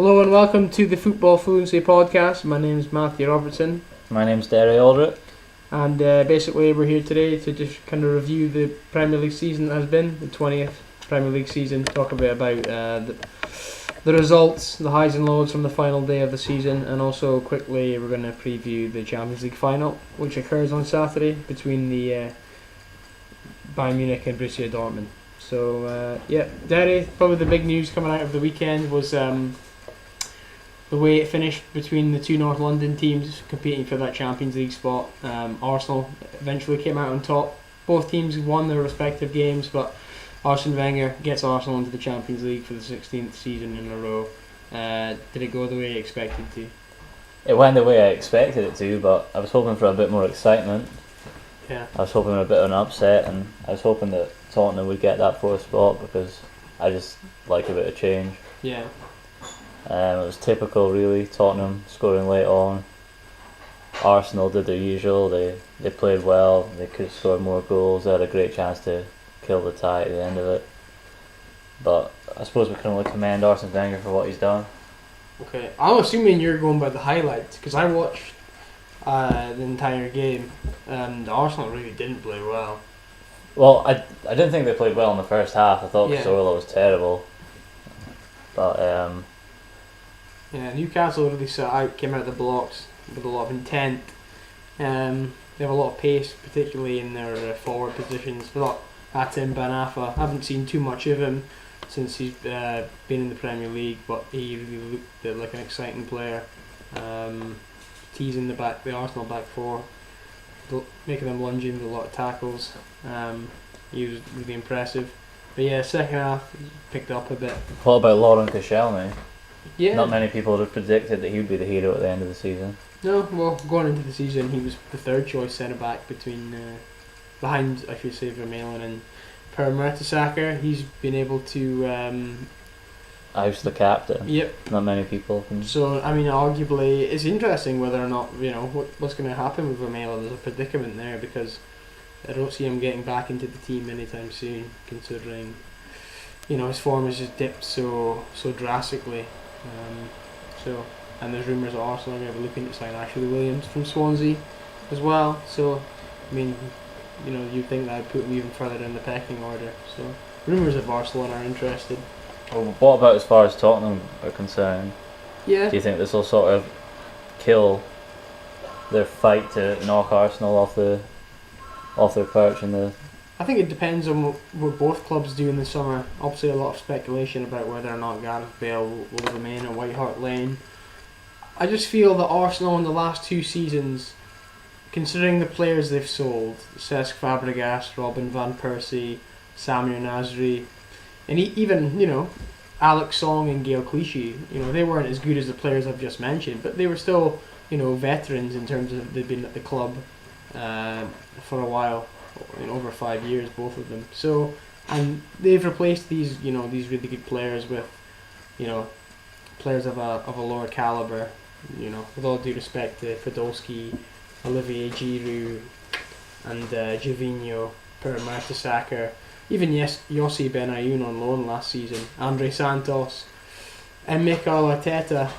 Hello and welcome to the Football Fluency podcast. My name is Matthew Robertson. My name's Derry Aldrich. And basically we're here today to just kind of review the Premier League season that has been, the 20th Premier League season, talk a bit about the results, the highs and lows from the final day of the season, and also quickly we're going to preview the Champions League final, which occurs on Saturday between the Bayern Munich and Borussia Dortmund. So, Derry, probably the big news coming out of the weekend was the way it finished between the two North London teams competing for that Champions League spot. Arsenal eventually came out on top. Both teams won their respective games, but Arsene Wenger gets Arsenal into the Champions League for the 16th season in a row. Did it go the way you expected to? It went the way I expected it to, but I was hoping for a bit more excitement. Yeah. I was hoping for a bit of an upset, and I was hoping that Tottenham would get that fourth spot because I just like a bit of change. Yeah. It was typical, really. Tottenham scoring late on. Arsenal did their usual. They played well. They could have scored more goals. They had a great chance to kill the tie at the end of it. But I suppose we can only commend Arsene Wenger for what he's done. Okay, I'm assuming you're going by the highlights because I watched the entire game and Arsenal really didn't play well. Well, I didn't think they played well in the first half. I thought Cazorla was terrible. But yeah, Newcastle really set out, came out of the blocks with a lot of intent. They have a lot of pace, particularly in their forward positions. I thought Atem Ben Arfa, I haven't seen too much of him since he's been in the Premier League, but he really looked like an exciting player. Teasing the Arsenal back four, making them lunge in with a lot of tackles. He was really impressive. But yeah, second half picked up a bit. What about Laurent Koscielny? Yeah. Not many people would have predicted that he would be the hero at the end of the season. No, well, going into the season, he was the third choice centre back behind, I should say, Vermaelen and Per Mertesacker. He's been able to Oust the captain. Yep. Not many people can. So I mean, arguably, it's interesting whether or not what's going to happen with Vermaelen. There's a predicament there because I don't see him getting back into the team anytime soon, considering his form has just dipped so drastically. And there's rumours that Arsenal are going to be looking to sign Ashley Williams from Swansea as well. So, I mean, you'd think that would put him even further down the pecking order. So, rumours of Barcelona are interested. Well, what about as far as Tottenham are concerned? Yeah. Do you think this will sort of kill their fight to knock Arsenal off their perch in the? I think it depends on what both clubs do in the summer. Obviously, a lot of speculation about whether or not Gareth Bale will remain at White Hart Lane. I just feel that Arsenal in the last two seasons, considering the players they've sold, Cesc Fabregas, Robin van Persie, Samir Nasri, and even Alex Song and Gael Clichy, they weren't as good as the players I've just mentioned, but they were still veterans in terms of they've been at the club for a while. Over 5 years, both of them. So, and they've replaced these really good players with players of a lower caliber. With all due respect to Podolski, Olivier Giroud, and Gervinho, Per Mertesacker, even Yossi Benayoun on loan last season, Andre Santos, and Mikel Arteta.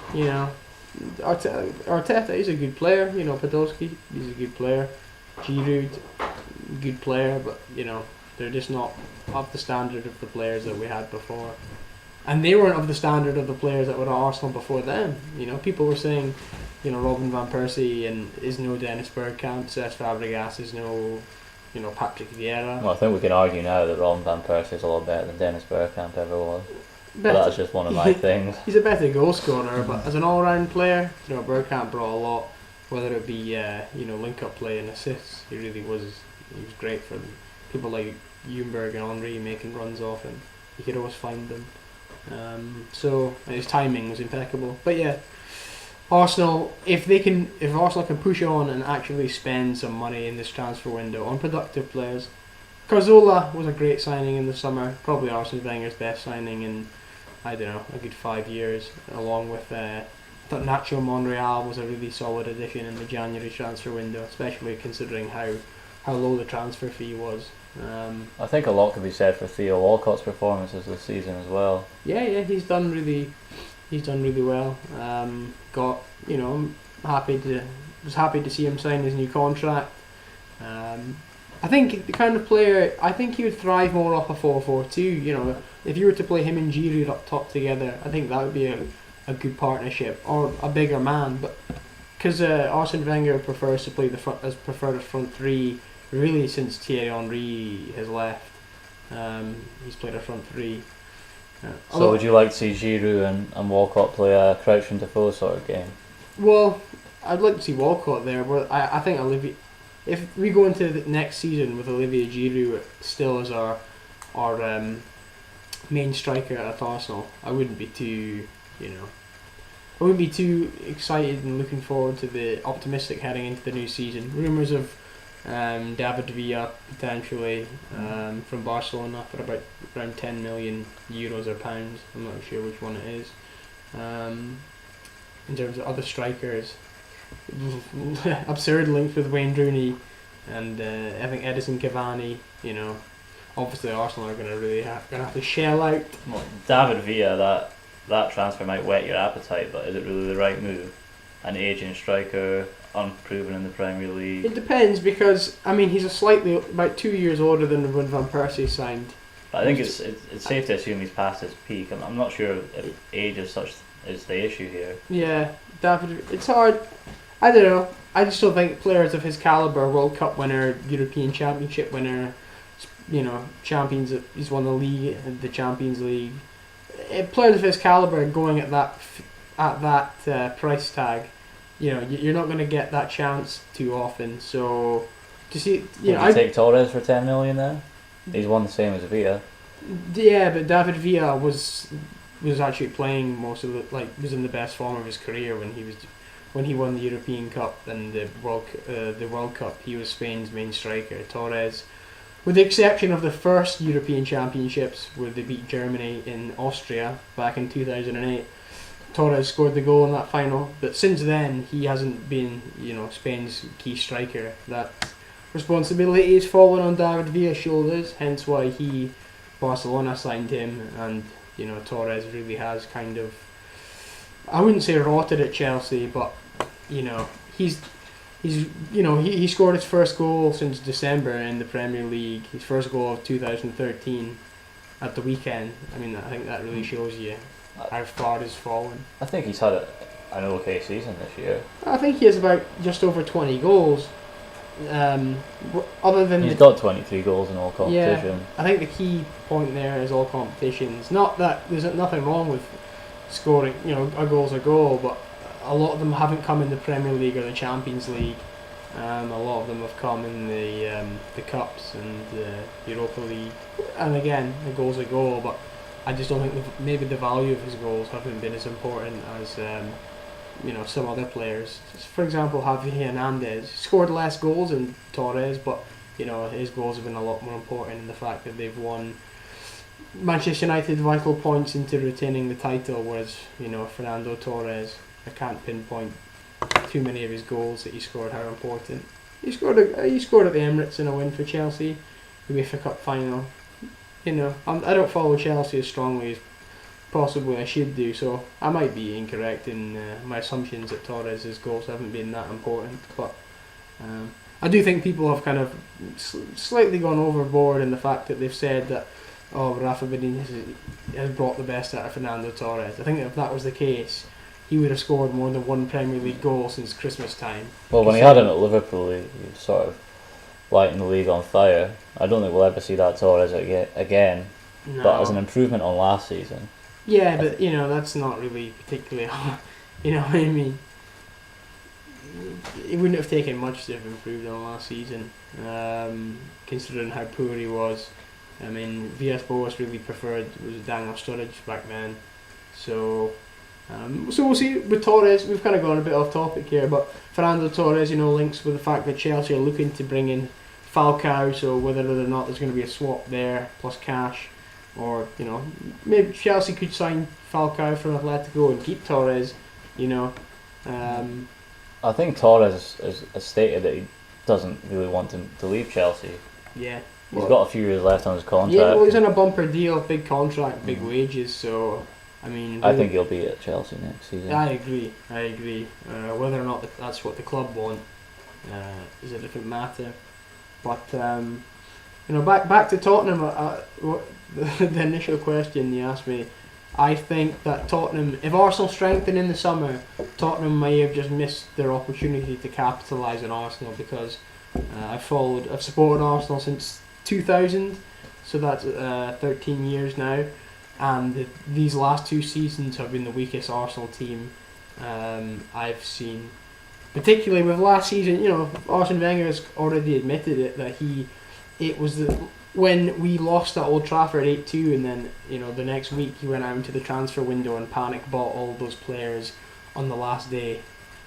Arteta is a good player. Podolski, he's a good player. Giroud, good player, but they're just not of the standard of the players that we had before, and they weren't of the standard of the players that were at Arsenal before them. People were saying, Robin van Persie is no Dennis Bergkamp, Cesc Fabregas is no, Patrick Vieira. Well, I think we can argue now that Robin van Persie is a lot better than Dennis Bergkamp ever was. But that's just one of my things. He's a better goal scorer, but as an all-round player, Bergkamp brought a lot. Whether it be link-up play and assists, he really was. He was great for them. People like Ljungberg and Henry making runs off him. He could always find them. So his timing was impeccable. But yeah, Arsenal. If Arsenal can push on and actually spend some money in this transfer window on productive players, Cazorla was a great signing in the summer. Probably Arsene Wenger's best signing in a good 5 years, along with. I thought Nacho Monreal was a really solid addition in the January transfer window, especially considering how low the transfer fee was. I think a lot could be said for Theo Walcott's performances this season as well. Yeah, he's done He's done really well. Got was happy to see him sign his new contract. I think the kind of player, I think he would thrive more off a 4-4-2. You know, if you were to play him and Giroud up top together, I think that would be a good partnership, or a bigger man. But because Arsene Wenger prefers to play preferred a front three really since Thierry Henry has left. He's played a front three. So would you like to see Giroud and Walcott play a crouching default sort of game? Well, I'd like to see Walcott there, but I think if we go into the next season with Olivier Giroud still as our main striker at Arsenal, I wouldn't be too excited and looking forward to the optimistic heading into the new season. Rumours of David Villa potentially from Barcelona for about around 10 million euros or pounds. I'm not sure which one it is. In terms of other strikers, absurd links with Wayne Rooney and I think Edison Cavani. You know, obviously Arsenal are going to have to shell out. Well, David Villa, that transfer might whet your appetite, but is it really the right move? An aging striker, unproven in the Premier League. It depends, because I mean he's about 2 years older than when Van Persie signed. But I think it's safe to assume he's past his peak. I'm not sure if age as such is the issue here. Yeah, David. It's hard. I don't know. I just don't think players of his caliber, World Cup winner, European Championship winner, you know, champions. He's won the league, the Champions League. Players of his caliber going at that price tag, you know, you're not going to get that chance too often. So to see, you know, take Torres for 10 million there. He's won the same as Villa. Yeah, but David Villa was actually playing most of was in the best form of his career when he won the European Cup and the World Cup. He was Spain's main striker. Torres, with the exception of the first European Championships where they beat Germany in Austria back in 2008, Torres scored the goal in that final. But since then, he hasn't been, you know, Spain's key striker. That responsibility is fallen on David Villa's shoulders. Hence why Barcelona signed him, and you know Torres really has kind of, I wouldn't say rotted at Chelsea, but you know he scored his first goal since December in the Premier League. His first goal of 2013 at the weekend. I mean, I think that really shows you how far he's fallen. I think he's had an okay season this year. I think he has about just over 20 goals. Other than he's got 23 goals in all competitions. Yeah, I think the key point there is all competitions. Not that there's nothing wrong with scoring, you know, a goal's a goal, but a lot of them haven't come in the Premier League or the Champions League. A lot of them have come in the Cups and the Europa League. And again, a goal's a goal, but I just don't think maybe the value of his goals haven't been as important as you know, some other players. For example, Javi Hernandez scored less goals than Torres, but you know his goals have been a lot more important in the fact that they've won Manchester United vital points into retaining the title, whereas you know Fernando Torres, I can't pinpoint too many of his goals that he scored how important. He scored at the Emirates in a win for Chelsea, the UEFA Cup final. You know, I don't follow Chelsea as strongly as possibly I should do, so I might be incorrect in my assumptions that Torres' goals haven't been that important, but I do think people have kind of slightly gone overboard in the fact that they've said that Rafa Benitez has brought the best out of Fernando Torres. I think that if that was the case, he would have scored more than one Premier League goal since Christmas time. Well, when he had him at Liverpool, he sort of lighting the league on fire. I don't think we'll ever see that Torres again, No. But as an improvement on last season. Yeah, but you know that's not really particularly, you know what I mean. It wouldn't have taken much to have improved on last season, considering how poor he was. I mean, Villas-Boas really preferred was Daniel Sturridge back then, so we'll see with Torres. We've kind of gone a bit off topic here, but Fernando Torres, you know, links with the fact that Chelsea are looking to bring in Falcao, so whether or not there's going to be a swap there plus cash. Or, you know, maybe Chelsea could sign Falcao from Atletico and keep Torres, you know. I think Torres has stated that he doesn't really want to leave Chelsea. Yeah. He's got a few years left on his contract. Yeah, well, he's on a bumper deal, big contract, big wages, so I mean, I think he'll be at Chelsea next season. I agree. Whether or not that's what the club want is a different matter. But back to Tottenham. What the initial question you asked me, I think that Tottenham, if Arsenal strengthen in the summer, Tottenham may have just missed their opportunity to capitalise on Arsenal, because I've supported Arsenal since 2000, so that's 13 years now, and these last 2 seasons have been the weakest Arsenal team I've seen. Particularly with last season, Arsene Wenger has already admitted it, that when we lost at Old Trafford 8-2, and then the next week he went out into the transfer window and panic bought all those players on the last day.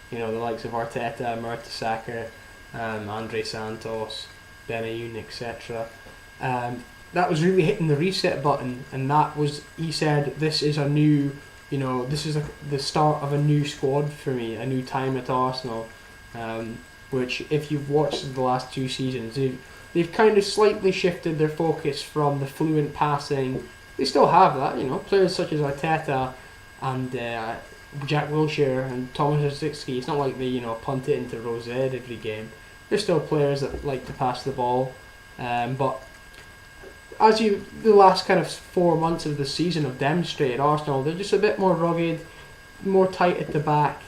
The likes of Arteta, Mertesacker, Andre Santos, Benayoun, etc. That was really hitting the reset button, and he said, this is a new, this is the start of a new squad for me, a new time at Arsenal, which, if you've watched the last 2 seasons, they've kind of slightly shifted their focus from the fluent passing. They still have that, players such as Arteta and Jack Wilshere and Thomas Rosicky. It's not like they, punt it into Rosette every game. They're still players that like to pass the ball, but the last kind of 4 months of the season have demonstrated, Arsenal, they're just a bit more rugged, more tight at the back.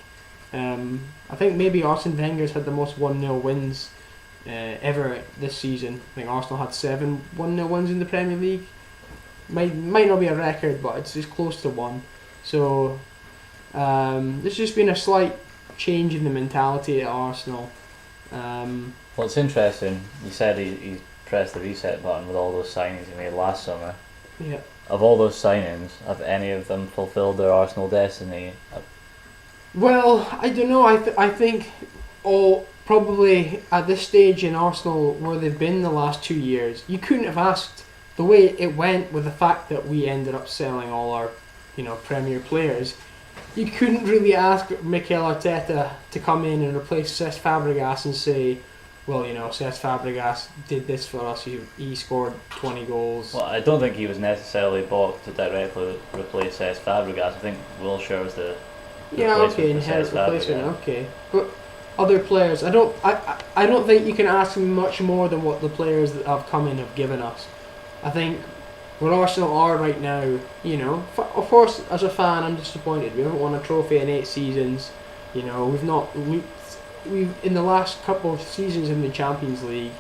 I think maybe Arsene Wenger's had the most 1-0 wins ever this season. I think Arsenal had 7 1-0 wins in the Premier League. Might not be a record, but it's just close to 1. So there's just been a slight change in the mentality at Arsenal. Well, it's interesting. You said he pressed the reset button with all those signings he made last summer. Yeah. Of all those signings, have any of them fulfilled their Arsenal destiny? Well, I don't know. I think probably at this stage in Arsenal, where they've been the last 2 years, you couldn't have asked the way it went, with the fact that we ended up selling all our Premier players. You couldn't really ask Mikel Arteta to come in and replace Cesc Fabregas and say, well, Cesc Fabregas did this for us, he scored 20 goals. Well, I don't think he was necessarily bought to directly replace Cesc Fabregas. I think Wilshere was the inherent replacement, okay. But other players, I don't think you can ask much more than what the players that have come in have given us. I think where Arsenal are right now, of course, as a fan, I'm disappointed. We haven't won a trophy in 8 seasons. We've not looked. In the last couple of seasons in the Champions League,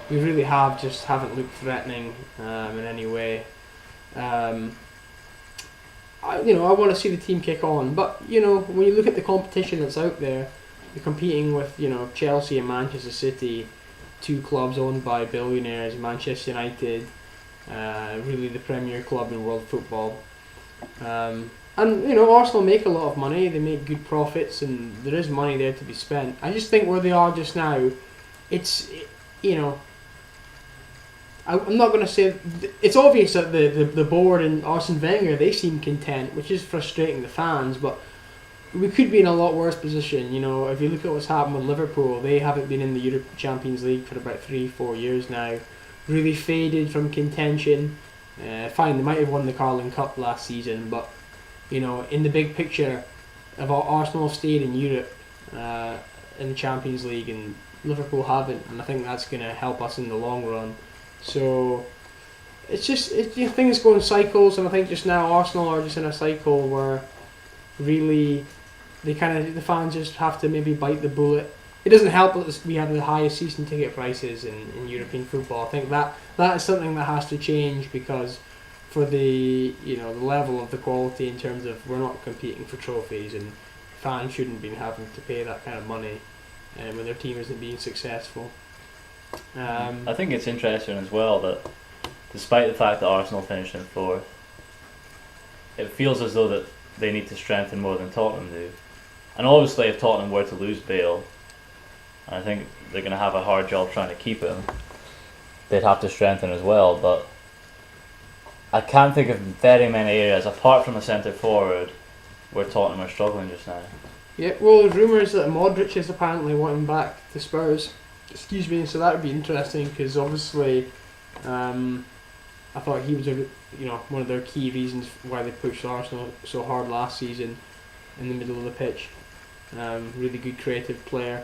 we really haven't looked threatening in any way. I want to see the team kick on, but when you look at the competition that's out there, you're competing with Chelsea and Manchester City, 2 clubs owned by billionaires. Manchester United, really the premier club in world football. And Arsenal make a lot of money, they make good profits, and there is money there to be spent. I just think where they are just now, I'm not going to say, it's obvious that the board and Arsene Wenger, they seem content, which is frustrating the fans, but we could be in a lot worse position. If you look at what's happened with Liverpool, they haven't been in the Europe Champions League for about 3-4 years now, really faded from contention. Fine, they might have won the Carling Cup last season, but in the big picture of Arsenal have stayed in Europe in the Champions League, and Liverpool haven't, and I think that's going to help us in the long run. So things go in cycles, and I think just now Arsenal are just in a cycle where really the fans just have to maybe bite the bullet. It doesn't help that we have the highest season ticket prices in European football. I think that is something that has to change, because for the the level of the quality, in terms of we're not competing for trophies, and fans shouldn't be having to pay that kind of money when their team isn't being successful. I think it's interesting as well that despite the fact that Arsenal finished in 4th, it feels as though that they need to strengthen more than Tottenham do. And obviously if Tottenham were to lose Bale, I think they're going to have a hard job trying to keep him, they'd have to strengthen as well, but I can't think of very many areas, apart from the centre forward, where Tottenham are struggling just now. Yeah, well, there's rumours that Modric is apparently wanting back to Spurs. So that would be interesting, because obviously I thought he was one of their key reasons why they pushed Arsenal so hard last season in the middle of the pitch. Really good creative player.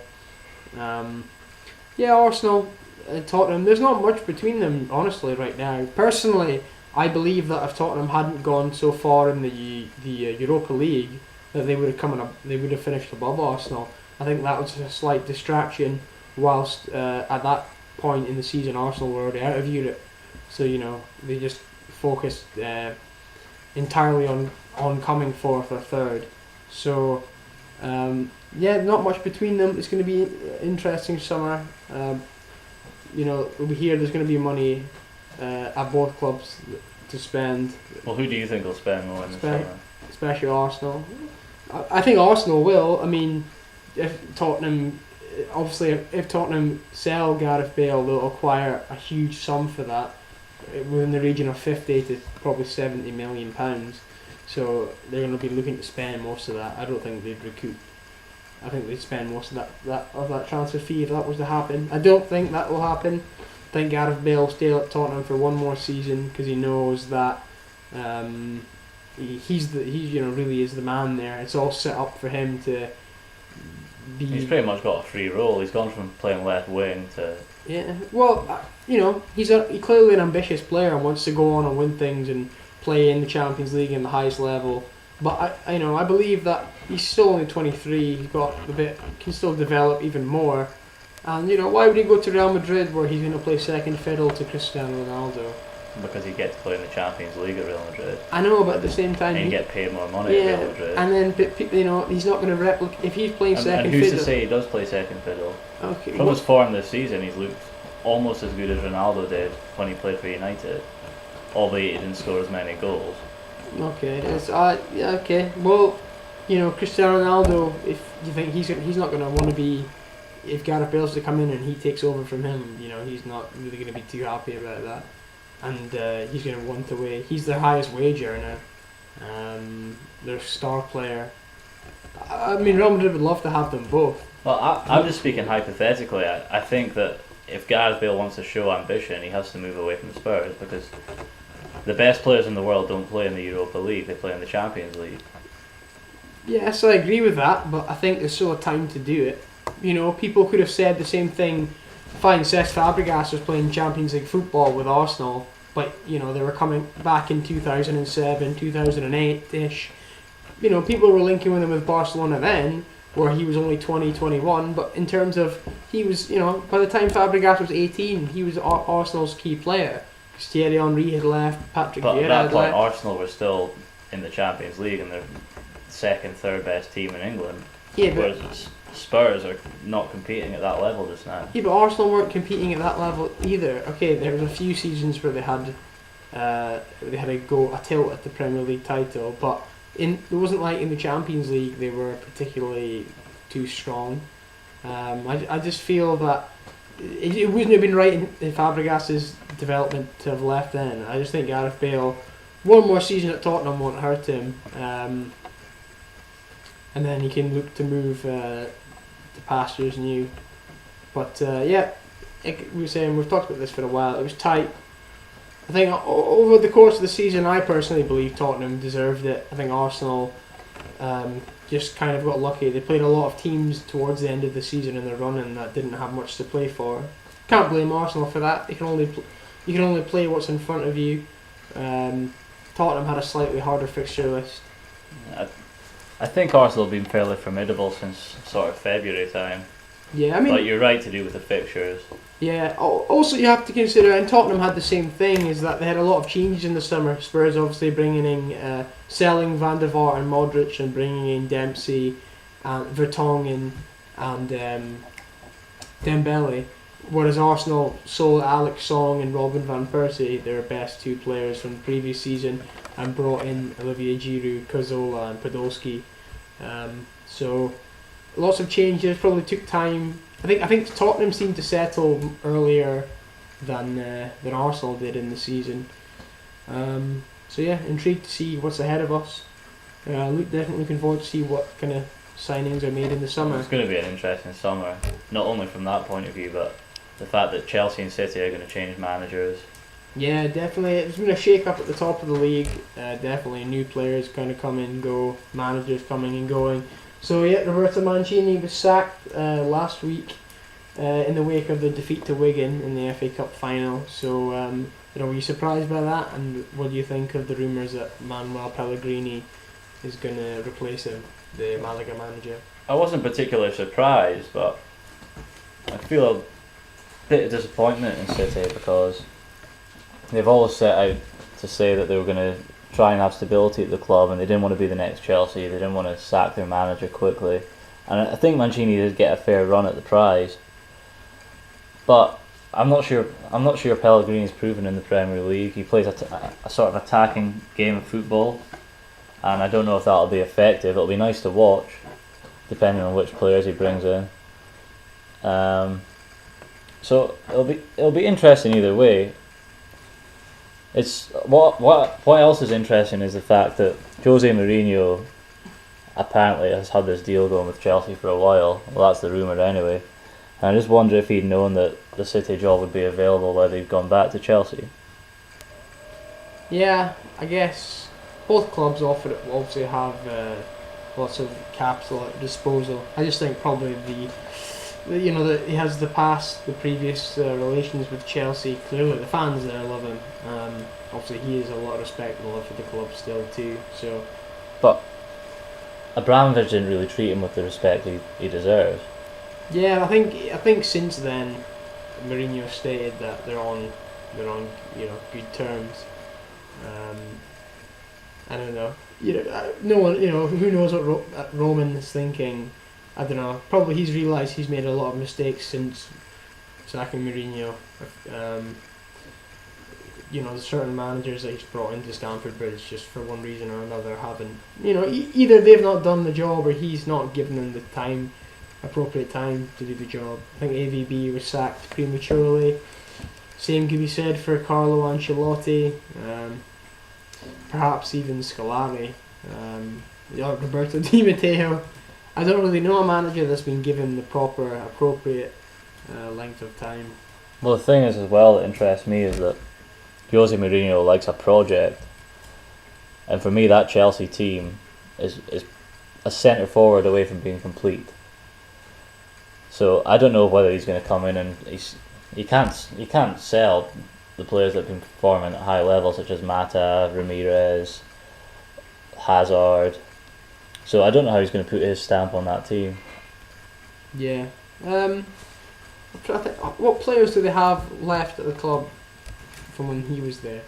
Arsenal and Tottenham. There's not much between them, honestly, right now. Personally, I believe that if Tottenham hadn't gone so far in the Europa League, that they would have finished above Arsenal. I think that was a slight distraction, whilst at that point in the season Arsenal were already out of Europe. So they just focused entirely on coming fourth or third. So not much between them. It's going to be an interesting summer. We hear there's going to be money at both clubs to spend. Well, who do you think will spend more in the summer? Especially Arsenal. I think Arsenal will. I mean, if Tottenham sell Gareth Bale, they'll acquire a huge sum for that, within the region of 50 to probably 70 million pounds. So they're going to be looking to spend most of that. I don't think they'd recoup. I think they'd spend most of that transfer fee if that was to happen. I don't think that will happen. I think Gareth Bale will stay at Tottenham for one more season because he knows that he really is the man there. It's all set up for him to be. He's pretty much got a free role. He's gone from playing left wing to. Yeah, well, he's clearly an ambitious player and wants to go on and win things and play in the Champions League in the highest level. But I believe that he's still only 23. He's got can still develop even more. And why would he go to Real Madrid where he's going to play second fiddle to Cristiano Ronaldo? Because he gets to play in the Champions League at Real Madrid. I know, but at the same time, and you get paid more money at Real Madrid. And then he's not going to replicate if he's playing second fiddle. And who's to say he does play second fiddle? Okay. From his form this season, he's looked almost as good as Ronaldo did when he played for United, albeit he didn't score as many goals. Okay, okay. Well, Cristiano Ronaldo, if you think he's not going to want to be, if Gareth Bale's to come in and he takes over from him, he's not really going to be too happy about that, and he's going to want away. He's their highest wage earner, their star player. I mean, Real Madrid would love to have them both. Well, I'm just speaking hypothetically. I think that if Gareth Bale wants to show ambition, he has to move away from Spurs because the best players in the world don't play in the Europa League, they play in the Champions League. Yes, I agree with that, but I think there's still a time to do it. People could have said the same thing. Fine, Cesc Fabregas was playing Champions League football with Arsenal, but they were coming back in 2007, 2008-ish. People were linking with him with Barcelona then, where he was only 20, 21, but in terms of, he was, by the time Fabregas was 18, he was Arsenal's key player. Thierry Henry had left, Patrick Vieira had left. But at that point, Arsenal were still in the Champions League and they're second, third best team in England. Yeah, whereas Spurs are not competing at that level just now. Yeah, but Arsenal weren't competing at that level either. Okay, there was a few seasons where they had a tilt at the Premier League title, but it wasn't like in the Champions League they were particularly too strong. I just feel that it wouldn't have been right in Fabregas's development to have left then. I just think Gareth Bale, one more season at Tottenham won't hurt him, and then he can look to move to pastures new. But we've talked about this for a while. It was tight. I think over the course of the season, I personally believe Tottenham deserved it. I think Arsenal just kind of got lucky. They played a lot of teams towards the end of the season in their run and that didn't have much to play for. Can't blame Arsenal for that. You can only play what's in front of you. Tottenham had a slightly harder fixture list. I think Arsenal have been fairly formidable since sort of February time. Yeah, I mean, but you're right to do with the fixtures. Yeah. Also, you have to consider, and Tottenham had the same thing, is that they had a lot of changes in the summer. Spurs obviously bringing in, selling Van der Vaart and Modric, and bringing in Dempsey, and Vertonghen, and Dembele. Whereas Arsenal sold Alex Song and Robin van Persie, their best two players from the previous season, and brought in Olivier Giroud, Cazorla, and Podolski. So lots of changes. Probably took time. I think Tottenham seemed to settle earlier than Arsenal did in the season. So yeah, intrigued to see what's ahead of us. Definitely looking forward to see what kind of signings are made in the summer. It's going to be an interesting summer, not only from that point of view, but the fact that Chelsea and City are going to change managers. Yeah, definitely. There's been a shake-up at the top of the league. Definitely new players kind of come and go, managers coming and going. So yeah, Roberto Mancini was sacked last week in the wake of the defeat to Wigan in the FA Cup final. So were you surprised by that? And what do you think of the rumours that Manuel Pellegrini is going to replace him, the Malaga manager? I wasn't particularly surprised, but I feel a bit of disappointment in City because they've always set out to say that they were going to try and have stability at the club, and they didn't want to be the next Chelsea. They didn't want to sack their manager quickly, and I think Mancini did get a fair run at the prize. But I'm not sure. Pellegrini's proven in the Premier League. He plays a sort of attacking game of football, and I don't know if that'll be effective. It'll be nice to watch, depending on which players he brings in. So it'll be interesting either way. It's what else is interesting is the fact that Jose Mourinho apparently has had this deal going with Chelsea for a while. Well, that's the rumour anyway. And I just wonder if he'd known that the City job would be available whether he'd gone back to Chelsea. Yeah, I guess both clubs obviously have lots of capital at disposal. I just think probably that he has the previous relations with Chelsea. Clearly, the fans there love him. Obviously, he has a lot of respect and love for the club still too. So, but Abramovich didn't really treat him with the respect he deserves. Yeah, I think since then, Mourinho stated that they're on good terms. I don't know. No one. Who knows what Roman is thinking. I don't know. Probably he's realised he's made a lot of mistakes since sacking Mourinho. There's certain managers that he's brought into Stamford Bridge just for one reason or another haven't. Either they've not done the job or he's not given them the appropriate time to do the job. I think AVB was sacked prematurely. Same could be said for Carlo Ancelotti. Perhaps even Scolari. Roberto Di Matteo. I don't really know a manager that's been given the proper, appropriate length of time. Well, the thing is as well that interests me is that Jose Mourinho likes a project, and for me that Chelsea team is a centre forward away from being complete. So I don't know whether he's going to come in and he can't sell the players that have been performing at high levels such as Mata, Ramirez, Hazard. So I don't know how he's going to put his stamp on that team. Yeah. What players do they have left at the club from when he was there?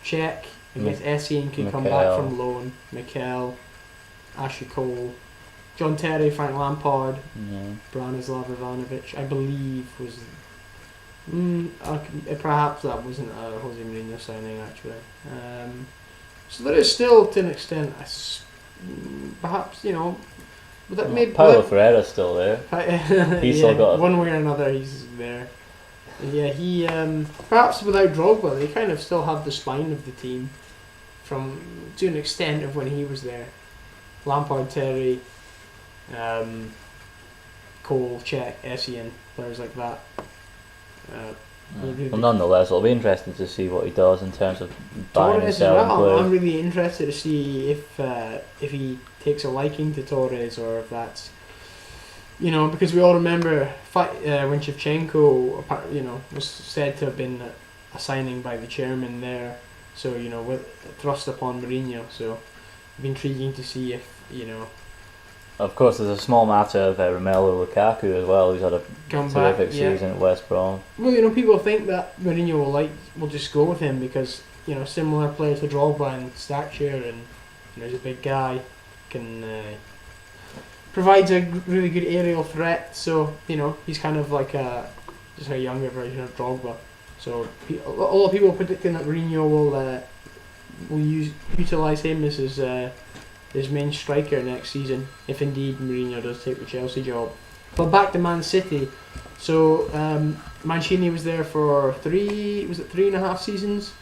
Cech, I guess Essien could come back from loan. Mikel, Ashley Cole, John Terry, Frank Lampard, Branislav Ivanovic, I believe was. Perhaps that wasn't a Jose Mourinho signing actually. So there is still, to an extent, perhaps Paulo Ferreira's still there. He's still got one way or another. He's there. Yeah, he perhaps without Drogba, they kind of still have the spine of the team from to an extent of when he was there. Lampard, Terry, Cole, Cech, Essien, players like that. Well, nonetheless, it'll be interesting to see what he does in terms of buying and selling players. I'm really interested to see if he takes a liking to Torres or if that's because we all remember when Shevchenko was said to have been a signing by the chairman there, so with thrust upon Mourinho. So it'll be intriguing to see if Of course, there's a small matter of Romelu Lukaku as well, who's had a terrific season at West Brom. Well, people think that Mourinho will just go with him because similar player to Drogba in stature, and he's a big guy, can provides a really good aerial threat. So he's kind of like just a younger version of Drogba. So a lot of people are predicting that Mourinho will utilise him as his main striker next season, if indeed Mourinho does take the Chelsea job. But back to Man City. So Mancini was there for 3.5 seasons,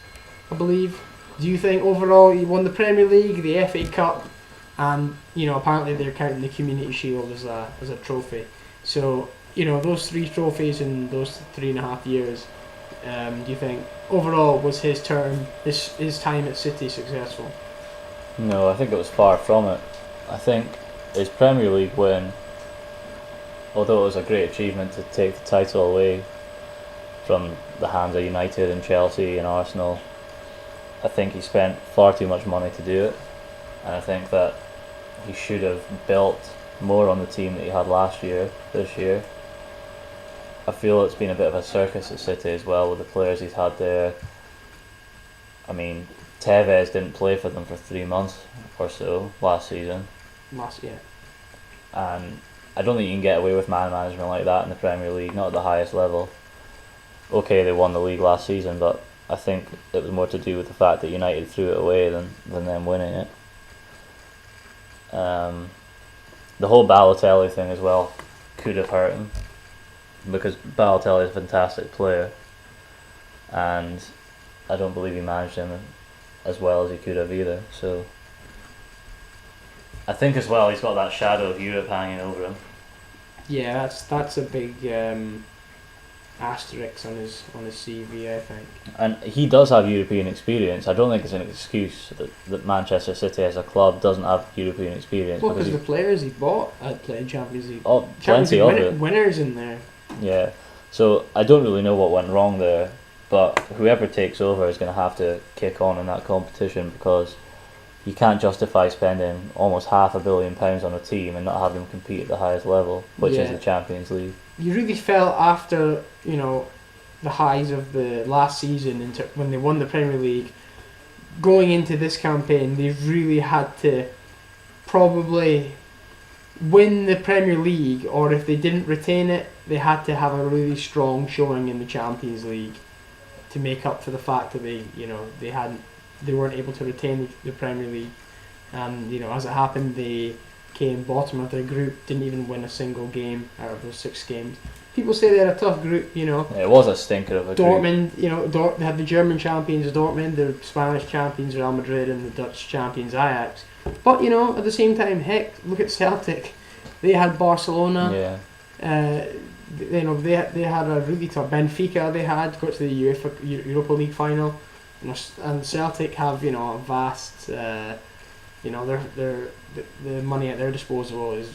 I believe. Do you think overall he won the Premier League, the FA Cup, and apparently they're counting the Community Shield as a trophy. So those 3 trophies in those 3.5 years. Do you think overall was his time at City successful? No, I think it was far from it. I think his Premier League win, although it was a great achievement to take the title away from the hands of United and Chelsea and Arsenal, I think he spent far too much money to do it, and I think that he should have built more on the team that he had this year. I feel it's been a bit of a circus at City as well with the players he's had there. I mean, Tevez didn't play for them for 3 months or so last season. Last year. And I don't think you can get away with man management like that in the Premier League, not at the highest level. Okay, they won the league last season, but I think it was more to do with the fact that United threw it away than them winning it. The whole Balotelli thing as well could have hurt him, because Balotelli is a fantastic player, and I don't believe he managed him as well as he could have either. So I think as well he's got that shadow of Europe hanging over him. Yeah, that's a big asterisk on his CV, I think. And he does have European experience. I don't think it's an excuse that Manchester City as a club doesn't have European experience. Well, because the players he bought had played Champions League. Oh, Champions plenty League of it. Winners in there. Yeah. So I don't really know what went wrong there, but whoever takes over is going to have to kick on in that competition, because you can't justify spending almost £500 million on a team and not have them compete at the highest level, which is the Champions League. You really felt after, the highs of the last season when they won the Premier League, going into this campaign, they really had to probably win the Premier League, or if they didn't retain it, they had to have a really strong showing in the Champions League to make up for the fact that they weren't able to retain the Premier League. And as it happened, they came bottom of their group, didn't even win a single game out of those 6 games. People say they had a tough group, Yeah, it was a stinker of a Dortmund, group. They had the German champions Dortmund, the Spanish champions Real Madrid, and the Dutch champions Ajax. But at the same time, heck, look at Celtic. They had Barcelona. Yeah. They had a really tough Benfica. They had got to the Europa League final, and Celtic have a vast. The money at their disposal is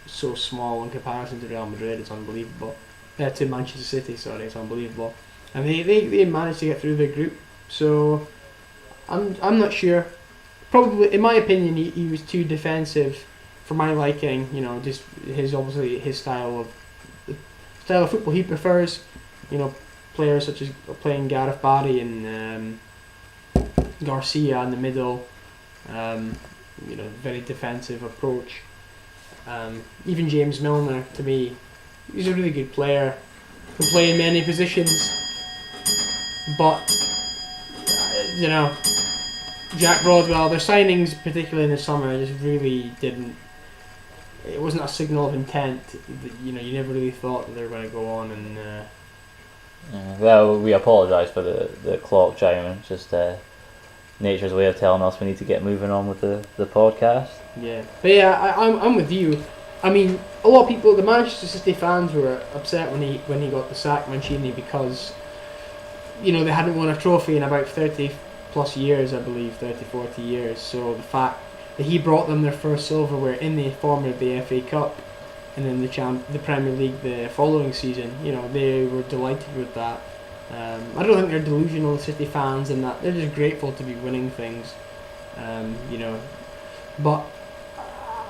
so small in comparison to Real Madrid. It's unbelievable. To Manchester City, sorry, it's unbelievable. And they managed to get through their group. So I'm not sure. Probably, in my opinion, he was too defensive for my liking. Just his style of football he prefers. Players such as playing Gareth Barry and Garcia in the middle. Very defensive approach. Even James Milner, to me, he's a really good player. Can play in many positions, but Jack Broadwell, their signings, particularly in the summer, just really didn't. It wasn't a signal of intent. You never really thought that they were going to go on and. Well, we apologise for the clock chiming. Just nature's way of telling us we need to get moving on with the podcast. Yeah, but yeah, I'm with you. I mean, a lot of people, the Manchester City fans, were upset when he got the sack, Mancini, because they hadn't won a trophy in about 30 plus years, I believe, 30, 40 years. So the fact that he brought them their first silverware in the form of the FA Cup and then the Premier League the following season, they were delighted with that. I don't think they're delusional City fans in that they're just grateful to be winning things, But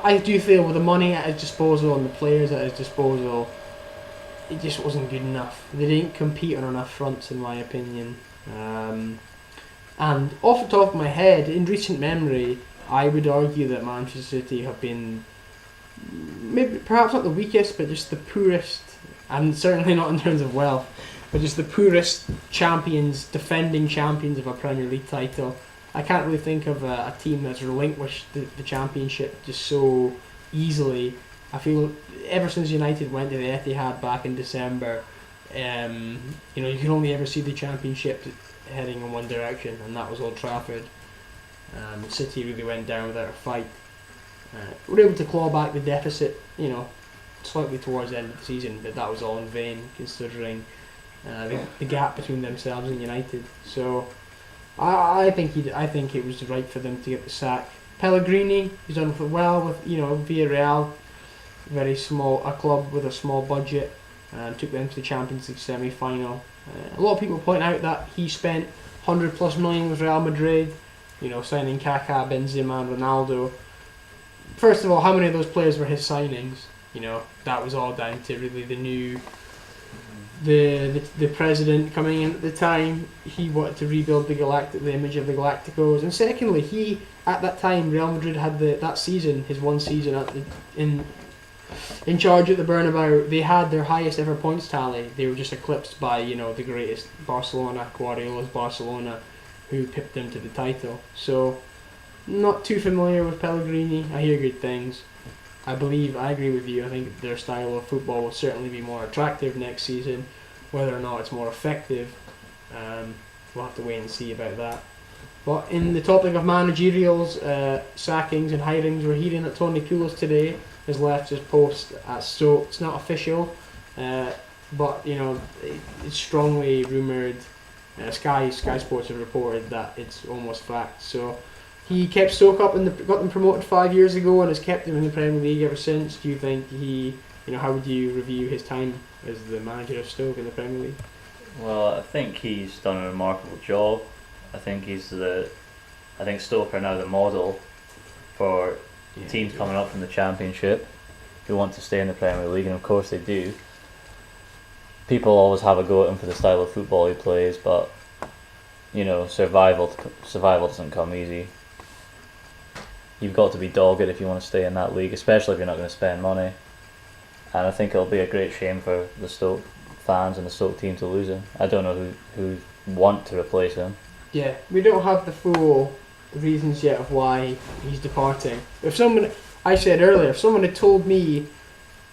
I do feel with the money at his disposal and the players at his disposal, it just wasn't good enough. They didn't compete on enough fronts, in my opinion. And off the top of my head, in recent memory, I would argue that Manchester City have been maybe perhaps not the weakest, but just the poorest, and certainly not in terms of wealth, but just the poorest defending champions of a Premier League title. I can't really think of a team that's relinquished the championship just so easily. I feel ever since United went to the Etihad back in December, you can only ever see the championship heading in one direction, and that was Old Trafford. City really went down without a fight. We were able to claw back the deficit, slightly towards the end of the season, but that was all in vain, considering the gap between themselves and United. So I think it was right for them to get the sack. Pellegrini, he's done well with Villarreal, a club with a small budget, and took them to the Champions League semi-final. A lot of people point out that he spent 100 plus million with Real Madrid, signing Kaká, Benzema, and Ronaldo. First of all, how many of those players were his signings? That was all down to really the president coming in at the time. He wanted to rebuild the image of the Galacticos, and secondly, he at that time Real Madrid had his one season in charge at the Bernabeu. They had their highest ever points tally. They were just eclipsed by the greatest Barcelona, Guardiola's Barcelona, who pipped them to the title. So, not too familiar with Pellegrini. I hear good things. I agree with you. I think their style of football will certainly be more attractive next season. Whether or not it's more effective, we'll have to wait and see about that. But in the topic of managerials, sackings and hirings, we're hearing that Tony Pulis today has left his post at Stoke. It's not official, but it's strongly rumoured. Sky Sports have reported that it's almost fact. So he kept Stoke up and got them promoted 5 years ago, and has kept them in the Premier League ever since. Do you think how would you review his time as the manager of Stoke in the Premier League? Well, I think he's done a remarkable job. I think Stoke are now the model for teams coming up from the Championship who want to stay in the Premier League, and of course they do. People always have a go at him for the style of football he plays, but survival doesn't come easy. You've got to be dogged if you want to stay in that league, especially if you're not going to spend money. And I think it'll be a great shame for the Stoke fans and the Stoke team to lose him. I don't know who want to replace him. Yeah, we don't have the full reasons yet of why he's departing. I said earlier, if someone had told me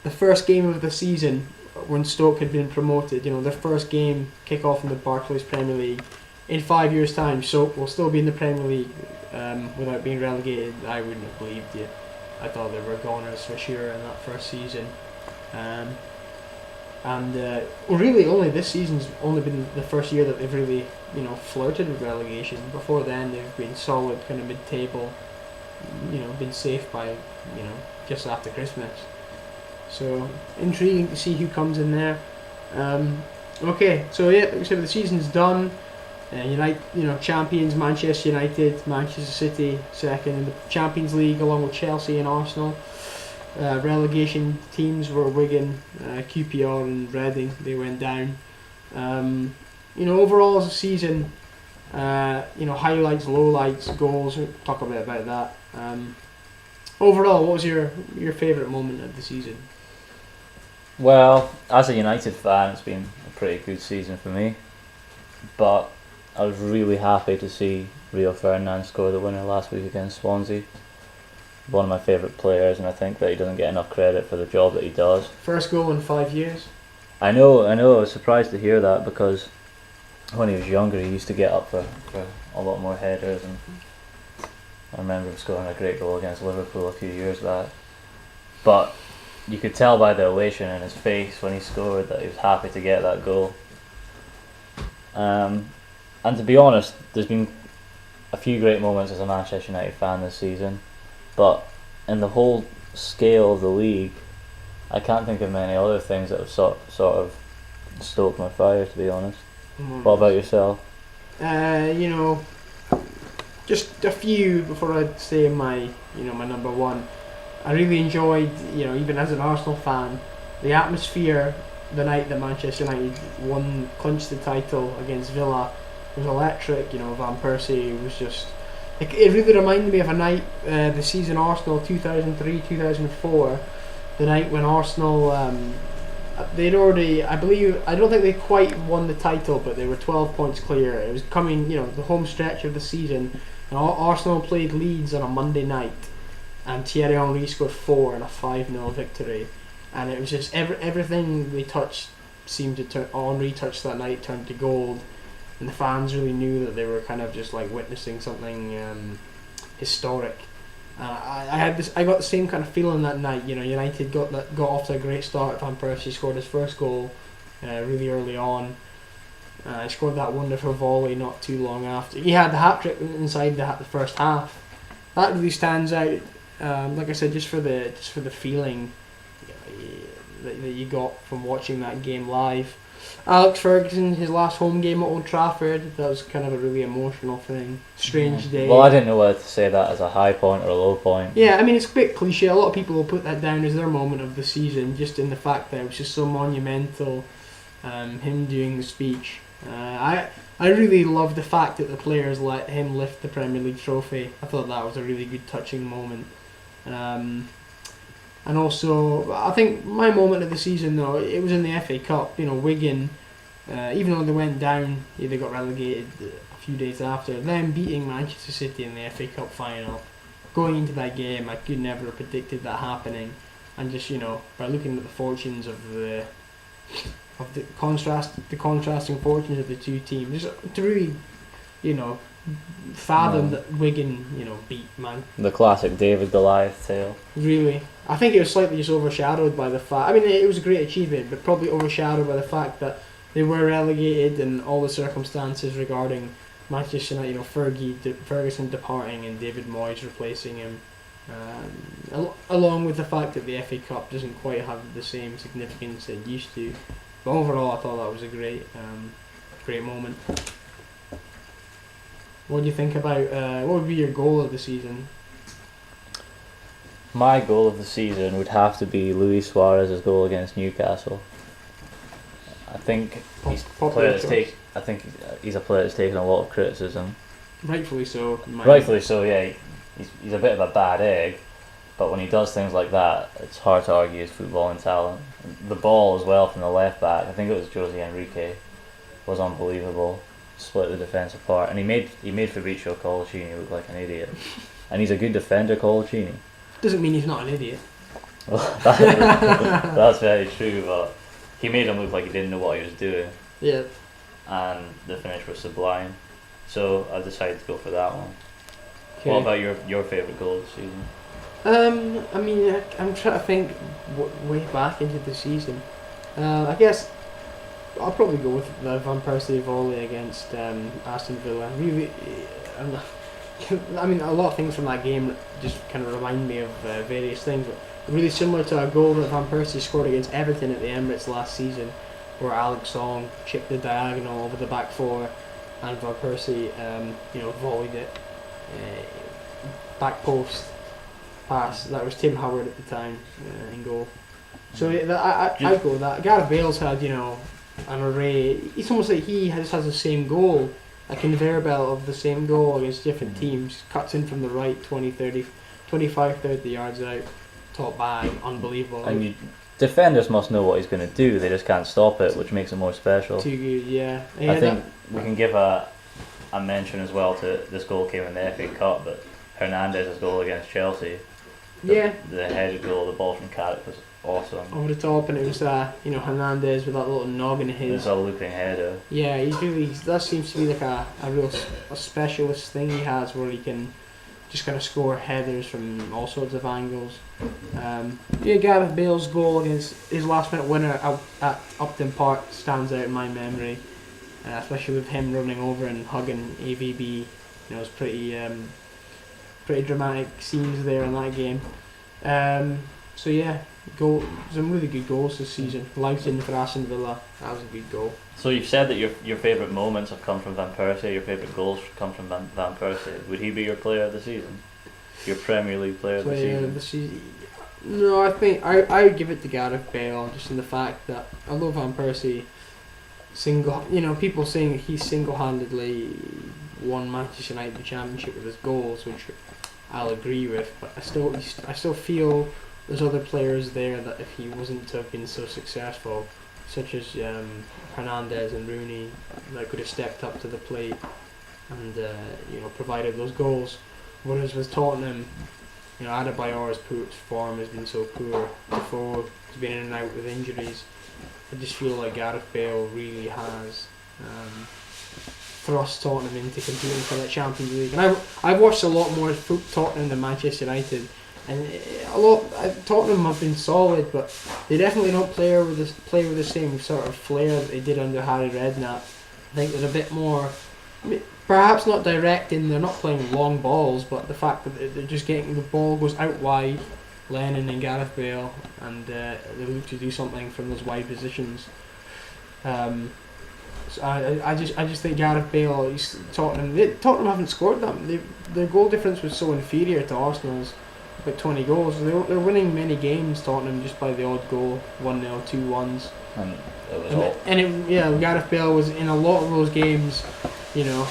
the first game of the season when Stoke had been promoted, their first game kick off in the Barclays Premier League, in 5 years' time, Stoke will still be in the Premier League without being relegated, I wouldn't have believed you. I thought they were goners for sure in that first season. Really only this season's only been the first year that they've really flirted with relegation. Before then they've been solid kind of mid-table, been safe by just after Christmas. So intriguing to see who comes in there. Okay, so like we said, the season's done. Champions Manchester United, Manchester City second in the Champions League along with Chelsea and Arsenal. Relegation teams were Wigan, QPR and Reading. They went down. Overall as a season, highlights, lowlights, goals. We'll talk a bit about that. Overall, what was your favourite moment of the season? Well, as a United fan, it's been a pretty good season for me. But I was really happy to see Rio Ferdinand score the winner last week against Swansea. One of my favourite players, and I think that he doesn't get enough credit for the job that he does. First goal in 5 years. I know. I was surprised to hear that, because when he was younger he used to get up for a lot more headers, and I remember him scoring a great goal against Liverpool a few years back. But you could tell by the elation in his face when he scored that he was happy to get that goal. And to be honest, there's been a few great moments as a Manchester United fan this season, but in the whole scale of the league, I can't think of many other things that have sort of stoked my fire, to be honest. What about yourself? Just a few before I say my number one. I really enjoyed, even as an Arsenal fan, the atmosphere the night that Manchester United clinched the title against Villa was electric. Van Persie was just... It really reminded me of a night, the season Arsenal 2003-2004, the night when Arsenal, they'd already, I don't think they quite won the title, but they were 12 points clear. It was coming, the home stretch of the season, and Arsenal played Leeds on a Monday night, and Thierry Henry scored 4 in a 5-0 victory, and it was just everything they touched seemed to turn. Henry touched that night turned to gold, and the fans really knew that they were kind of just like witnessing something historic. I got the same kind of feeling that night. United got off to a great start. Van Persie scored his first goal really early on. He scored that wonderful volley not too long after. He had the hat trick inside the first half. That really stands out. Like I said, just for the feeling that you got from watching that game live. Alex Ferguson, his last home game at Old Trafford, that was kind of a really emotional thing. Strange day. Well, I didn't know whether to say that as a high point or a low point. Yeah, I mean, it's a bit cliche. A lot of people will put that down as their moment of the season, just in the fact that it was just so monumental, him doing the speech. I really love the fact that the players let him lift the Premier League trophy. I thought that was a really good, touching moment. And also, I think my moment of the season, though, it was in the FA Cup. Wigan, even though they went down, they got relegated a few days after. Them beating Manchester City in the FA Cup final, going into that game, I could never have predicted that happening. And just by looking at the fortunes of the contrasting fortunes of the two teams, just to really, fathom that Wigan, beat Man. The classic David Goliath tale. Really, I think it was slightly just overshadowed by the fact. I mean, it was a great achievement, but probably overshadowed by the fact that they were relegated and all the circumstances regarding Manchester United. Ferguson departing and David Moyes replacing him, along with the fact that the FA Cup doesn't quite have the same significance it used to. But overall, I thought that was a great moment. What do you think about, what would be your goal of the season? My goal of the season would have to be Luis Suarez's goal against Newcastle. I think he's a player that's taken a lot of criticism. Rightfully so. Rightfully so, yeah. He's a bit of a bad egg, but when he does things like that, it's hard to argue his footballing talent. The ball as well from the left back, I think it was Jose Enrique, was unbelievable. Split the defence apart, and he made Fabrizio Coloccini look like an idiot. And he's a good defender, Coloccini. Doesn't mean he's not an idiot. Well, that's very true, but he made him look like he didn't know what he was doing. Yeah. And the finish was sublime. So I decided to go for that one. Okay. What about your favourite goal this season? I mean, I'm trying to think way back into the season. I guess I'll probably go with the Van Persie volley against Aston Villa. Really, I mean, a lot of things from that game just kind of remind me of various things. But really similar to a goal that Van Persie scored against Everton at the Emirates last season, where Alex Song chipped the diagonal over the back four, and Van Persie, volleyed it, back post pass. That was Tim Howard at the time in goal. So I'd go with that. Gareth Bale's had an array. It's almost like he has the same goal, a conveyor belt of the same goal against different teams. Cuts in from the right 20, 30, 25, 30 yards out, top bag, unbelievable. And defenders must know what he's going to do, they just can't stop it, which makes it more special. Too good, yeah. I think we can give a mention as well to this goal came in the FA Cup, but Hernandez's goal against Chelsea. The headed goal, the ball from Carrick was awesome. Over the top, and it was Hernandez with that little nog in his. It's a looping header. Yeah, that seems to be like a real specialist thing he has, where he can just kind of score headers from all sorts of angles. Gareth Bale's goal against his last minute winner at Upton Park stands out in my memory, especially with him running over and hugging AVB. It was pretty dramatic scenes there in that game. Some really good goals this season. Loughton for Aston Villa, that was a good goal. So you've said that your favourite moments have come from Van Persie, your favourite goals come from Van Persie. Would he be your player of the season? Your Premier League player of the season? No, I think I would give it to Gareth Bale, just in the fact that although Van Persie people saying he single-handedly won Manchester United the championship with his goals, which I'll agree with, but I still feel there's other players there that if he wasn't to have been so successful, such as Hernandez and Rooney, that could have stepped up to the plate and provided those goals. Whereas with Tottenham, Adebayor's form has been so poor. Defoe has been in and out with injuries. I just feel like Gareth Bale really has thrust Tottenham into competing for that Champions League. And I've watched a lot more Tottenham than Manchester United. And Tottenham have been solid, but they definitely don't play with the same sort of flair that they did under Harry Redknapp. I think they're a bit more, perhaps not direct in they're not playing long balls, but the fact that they're just getting the ball goes out wide, Lennon and Gareth Bale, and they look to do something from those wide positions. So I just think Gareth Bale, Tottenham haven't scored them. Their goal difference was so inferior to Arsenal's, about 20 goals. They're winning many games, Tottenham, just by the odd goal, 1-0, 2-1s. And it was Gareth Bale was in a lot of those games. You know,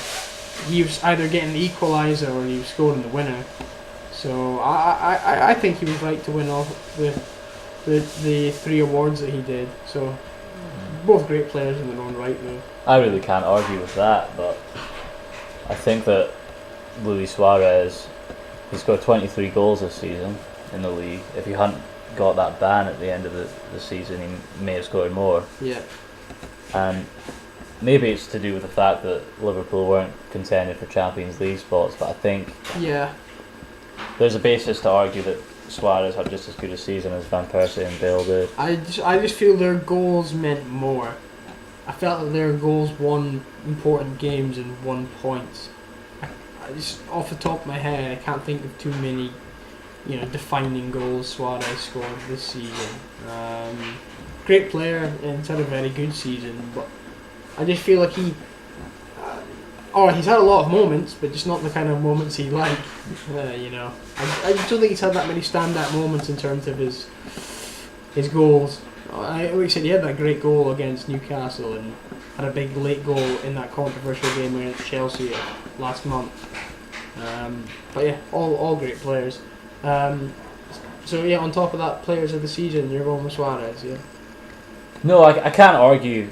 he was either getting the equaliser or he was scoring the winner. So I think he was right to win all the 3 awards that he did. So both great players in their own right, though. I really can't argue with that, but I think that Luis Suarez, he scored 23 goals this season in the league. If he hadn't got that ban at the end of the season, he may have scored more. Yeah. And maybe it's to do with the fact that Liverpool weren't contending for Champions League spots, but I think there's a basis to argue that Suarez had just as good a season as Van Persie and Bale did. I just feel their goals meant more. I felt that their goals won important games and won points. I just, off the top of my head, I can't think of too many, defining goals Suarez scored this season. Great player and had a very good season, but I just feel like he's had a lot of moments, but just not the kind of moments he liked. I just don't think he's had that many stand-out moments in terms of his goals. Like I said, he had that great goal against Newcastle and had a big late goal in that controversial game against Chelsea last month. But yeah, all great players. So yeah, on top of that, players of the season, you're going with Suarez, yeah? No, I can't argue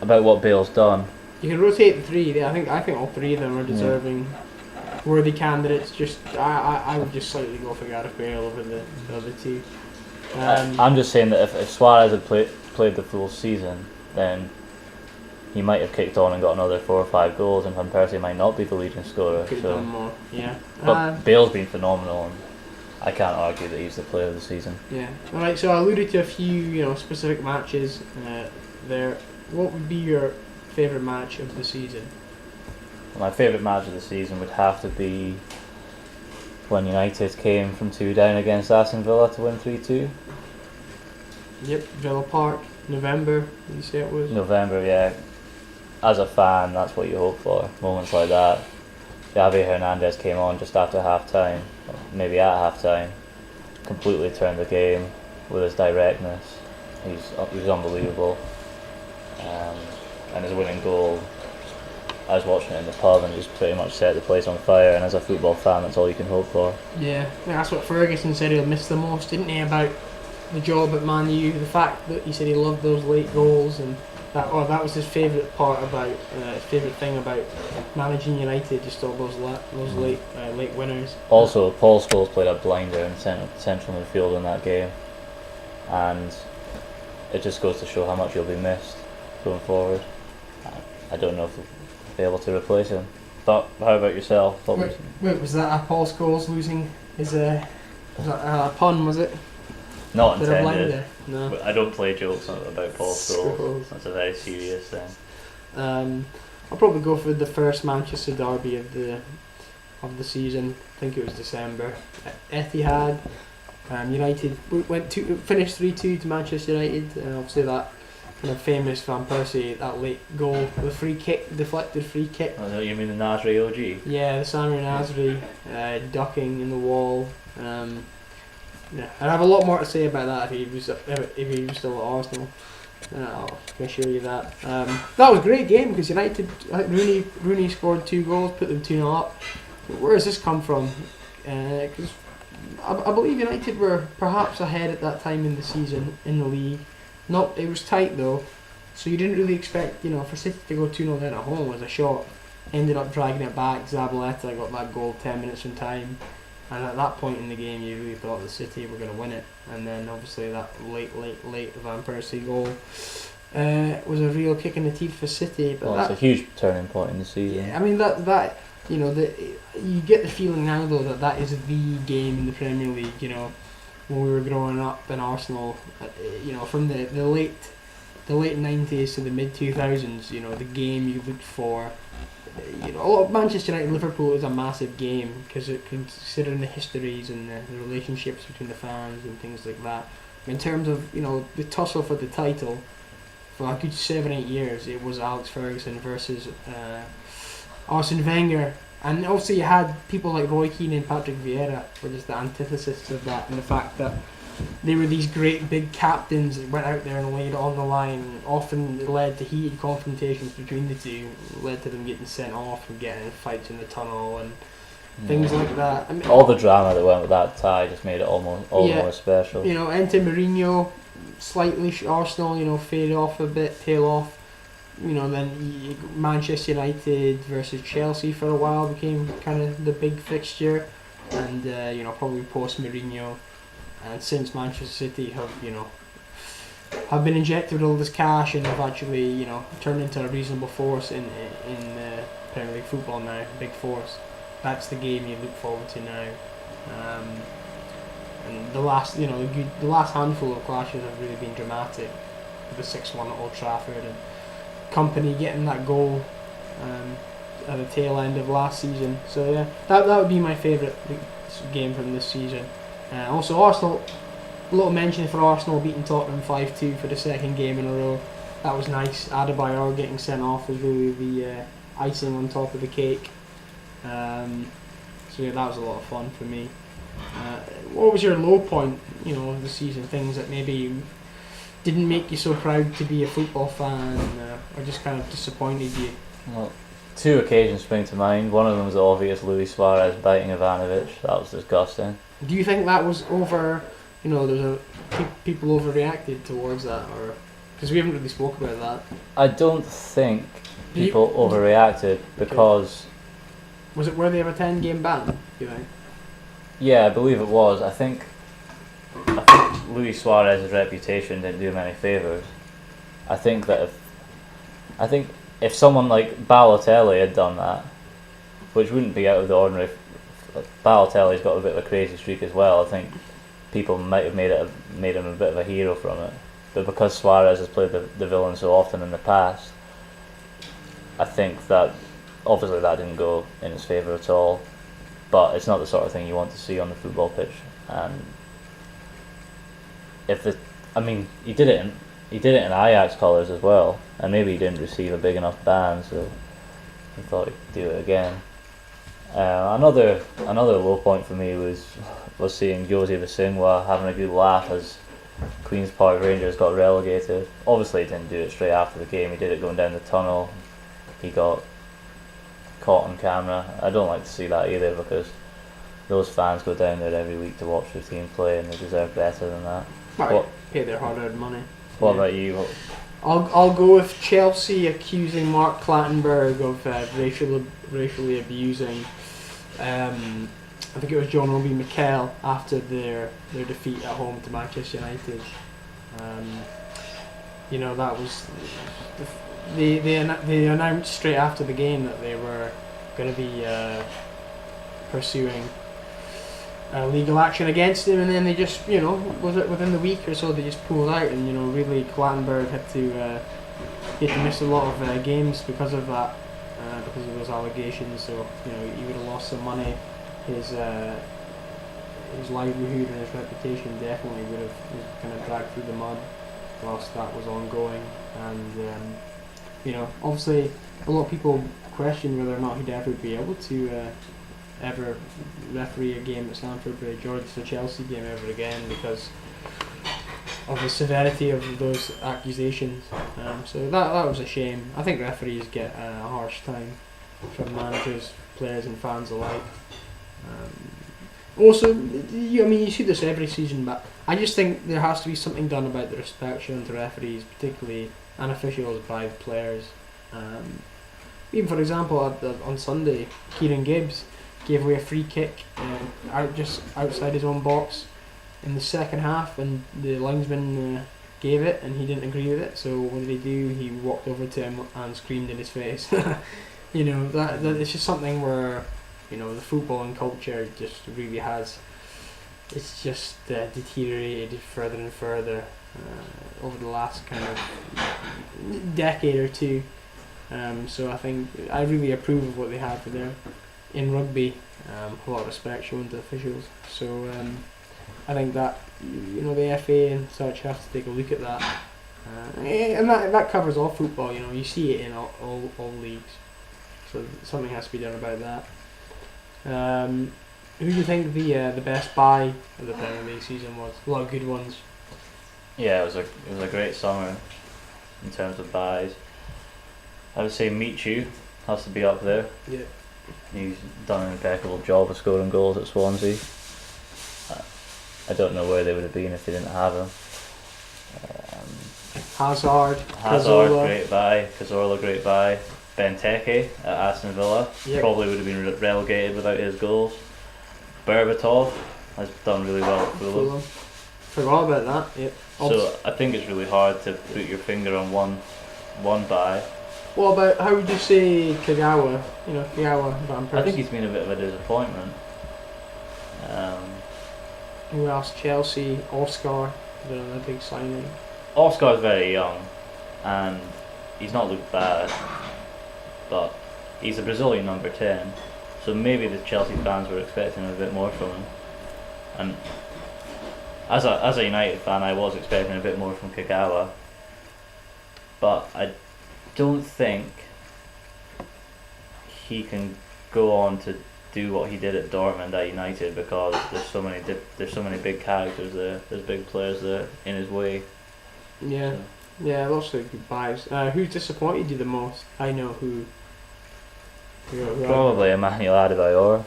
about what Bale's done. You can rotate the 3. I think all 3 of them are deserving, worthy candidates. Just I would just slightly go for Gareth Bale over the other 2. I'm just saying that if Suarez had played the full season, then he might have kicked on and got another 4 or 5 goals, and Van Persie might not be the leading scorer. Could have done more, yeah. But Bale's been phenomenal, and I can't argue that he's the player of the season. Yeah. All right. So I alluded to a few, specific matches there. What would be your favourite match of the season? My favourite match of the season would have to be when United came from 2 down against Aston Villa to win 3-2. Yep, Villa Park, November, did you say it was? November, yeah. As a fan, that's what you hope for, moments like that. Javi Hernandez came on just after half-time, maybe at half-time, completely turned the game with his directness. He was unbelievable. And his winning goal, I was watching it in the pub and just pretty much set the place on fire, and as a football fan that's all you can hope for. Yeah, that's what Ferguson said he'll miss the most, didn't he, about the job at Man U, the fact that he said he loved those late goals, and that was his favourite part about, his favourite thing about managing United, just all those late winners. Also, Paul Scholes played a blinder in central midfield in that game, and it just goes to show how much he'll be missed going forward. I don't know if we'll be able to replace him. But how about yourself? Wait, was that a Paul Scholes losing his was that a pun, was it? Not intended. No. I don't play jokes about Paul Scholes. That's a very serious thing. I'll probably go for the first Manchester derby of the season. I think it was December. Etihad. United finished 3-2 to Manchester United. Obviously that kind of famous Van Persie, that late goal, the deflected free kick. Oh, you mean the Nasri OG? Yeah, the Samir Nasri ducking in the wall. Yeah, I'd have a lot more to say about that if he was still at Arsenal. I can assure you that. That was a great game because United, Rooney scored 2 goals, put them 2-0 up. Where does this come from? Because I believe United were perhaps ahead at that time in the season in the league. It was tight though, so you didn't really expect, for City to go 2-0 down at home was a shock. Ended up dragging it back. Zabaleta got that goal 10 minutes from time, and at that point in the game you really thought the City were going to win it. And then obviously that late Van Persie goal was a real kick in the teeth for City. But it's a huge turning point in the season. Yeah, I mean that you get the feeling now though that is the game in the Premier League. When we were growing up in Arsenal, from the late the late 90s to the mid 2000s, the game you looked for. A lot of Manchester United Liverpool is a massive game because considering the histories and the relationships between the fans and things like that. In terms of the tussle for the title, for a good 7-8 years, it was Alex Ferguson versus Arsene Wenger, and also you had people like Roy Keane and Patrick Vieira were just the antithesis of that, and the fact that they were these great big captains that went out there and laid it on the line. Often it led to heated confrontations between the two, led to them getting sent off and getting in fights in the tunnel and things like that. I mean, all the drama that went with that tie just made it all the more special. Enter Mourinho, slightly Arsenal, fade off a bit, tail off. Then Manchester United versus Chelsea for a while became kind of the big fixture, and probably post Mourinho. And since Manchester City have been injected with all this cash and have actually turned into a reasonable force in Premier League football now, big force. That's the game you look forward to now. And the last handful of clashes have really been dramatic. The 6-1 at Old Trafford and Company getting that goal at the tail end of last season. So yeah, that would be my favourite game from this season. Also Arsenal, a little mention for Arsenal beating Tottenham 5-2 for the second game in a row. That was nice. Adebayor getting sent off was really the icing on top of the cake. So yeah, that was a lot of fun for me. What was your low point, of the season? Things that maybe didn't make you so proud to be a football fan, or just kind of disappointed you? Well, two occasions spring to mind. One of them was the obvious Luis Suarez biting Ivanovic. That was disgusting. Do you think that was over? There's people overreacted towards that, or because we haven't really spoke about that. I don't think people overreacted because. Was it worthy of a 10-game ban? Do you think? Yeah, I believe it was. I think Luis Suarez's reputation didn't do him any favours. I think if someone like Balotelli had done that, which wouldn't be out of the ordinary. Balotelli's got a bit of a crazy streak as well. I think people might have made him a bit of a hero from it, but because Suarez has played the villain so often in the past, I think that obviously that didn't go in his favour at all. But it's not the sort of thing you want to see on the football pitch. And he did it in Ajax colours as well, and maybe he didn't receive a big enough ban, so he thought he'd do it again. Another low point for me was seeing Jose Basingwa having a good laugh as Queen's Park Rangers got relegated. Obviously he didn't do it straight after the game, he did it going down the tunnel. He got caught on camera. I don't like to see that either, because those fans go down there every week to watch their team play and they deserve better than that. Pay their hard-earned money. What about you? I'll go with Chelsea accusing Mark Clattenburg of racially abusing. I think it was John Obi Mikel after their defeat at home to Manchester United. That was they announced straight after the game that they were going to be pursuing legal action against him, and then they just was it within the week or so they just pulled out, and really Clattenburg had to miss a lot of games because of that, because of those allegations. So he would have lost some money. His livelihood and his reputation definitely would have kind of dragged through the mud whilst that was ongoing. And obviously a lot of people question whether or not he'd ever be able to ever referee a game at Stamford Bridge or the Chelsea game ever again because of the severity of those accusations. So that was a shame. I think referees get a harsh time from managers, players and fans alike. Also, you see this every season, but I just think there has to be something done about the respect shown to referees, particularly unofficials by players. Even for example, on Sunday, Kieran Gibbs gave away a free kick just outside his own box in the second half, and the linesman gave it, and he didn't agree with it. So what did he do? He walked over to him and screamed in his face. that it's just something where the footballing culture just really has it's just deteriorated further and further over the last kind of decade or two. So I think I really approve of what they have there in rugby. A lot of respect shown to officials. So I think that the FA and such have to take a look at that. And that covers all football. You see it in all leagues. So something has to be done about that. Who do you think the best buy of the Premier League season was? A lot of good ones. Yeah, it was a great summer in terms of buys. I would say Michu has to be up there. Yeah. He's done an impeccable job of scoring goals at Swansea. I don't know where they would have been if they didn't have him. Hazard, Cazorla. Great buy. Cazorla, great buy. Benteke at Aston Villa, probably would have been relegated without his goals. Berbatov has done really well at Fulham. Forgot about that. Yep. So I think it's really hard to put your finger on one buy. What about, how would you say Kagawa? Kagawa, Van Persie. I think he's been a bit of a disappointment. Who else? Chelsea, Oscar, the big signing. Oscar's very young, and he's not looked bad, but he's a Brazilian number 10, so maybe the Chelsea fans were expecting a bit more from him. And as a United fan, I was expecting a bit more from Kagawa, but I don't think he can go on to do what he did at Dortmund at United, because there's so many big characters there. There's big players there in his way. Yeah, yeah, lots of good buys. Who's disappointed you the most? I know who. Probably Emmanuel Adebayor.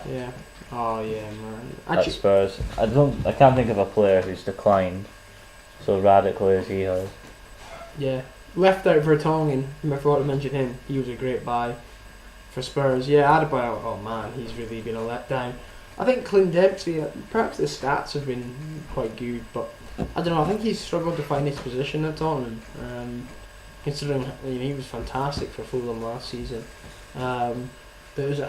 Yeah. Oh yeah, man. At Spurs, I can't think of a player who's declined so radically as he has. Yeah, left out Vertonghen. I forgot to mention him. He was a great buy for Spurs. Yeah, Adebayor. Oh man, he's really been a letdown. I think Clint Dempsey. Perhaps the stats have been quite good, but I don't know. I think he's struggled to find his position at Tottenham. Considering he was fantastic for Fulham last season. There was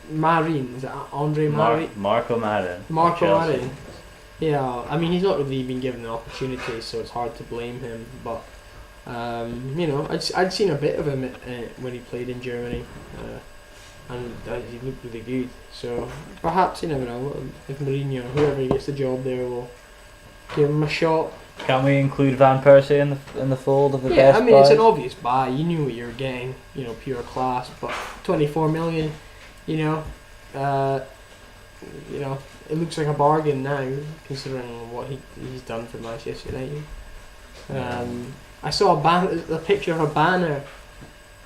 Marin. Is it Andre Marin? Marco Marin. Marco Marin. Yeah, I mean he's not really been given the opportunity, so it's hard to blame him. But I'd seen a bit of him when he played in Germany, and he looked really good. So perhaps, you never know, if Mourinho, whoever gets the job there, will give him a shot. Can we include Van Persie in the fold of the best? Yeah, I mean buys? it's an obvious buy. You knew what you were getting, pure class. But 24 million, it looks like a bargain now, considering what he's done for Manchester United. I saw a picture of a banner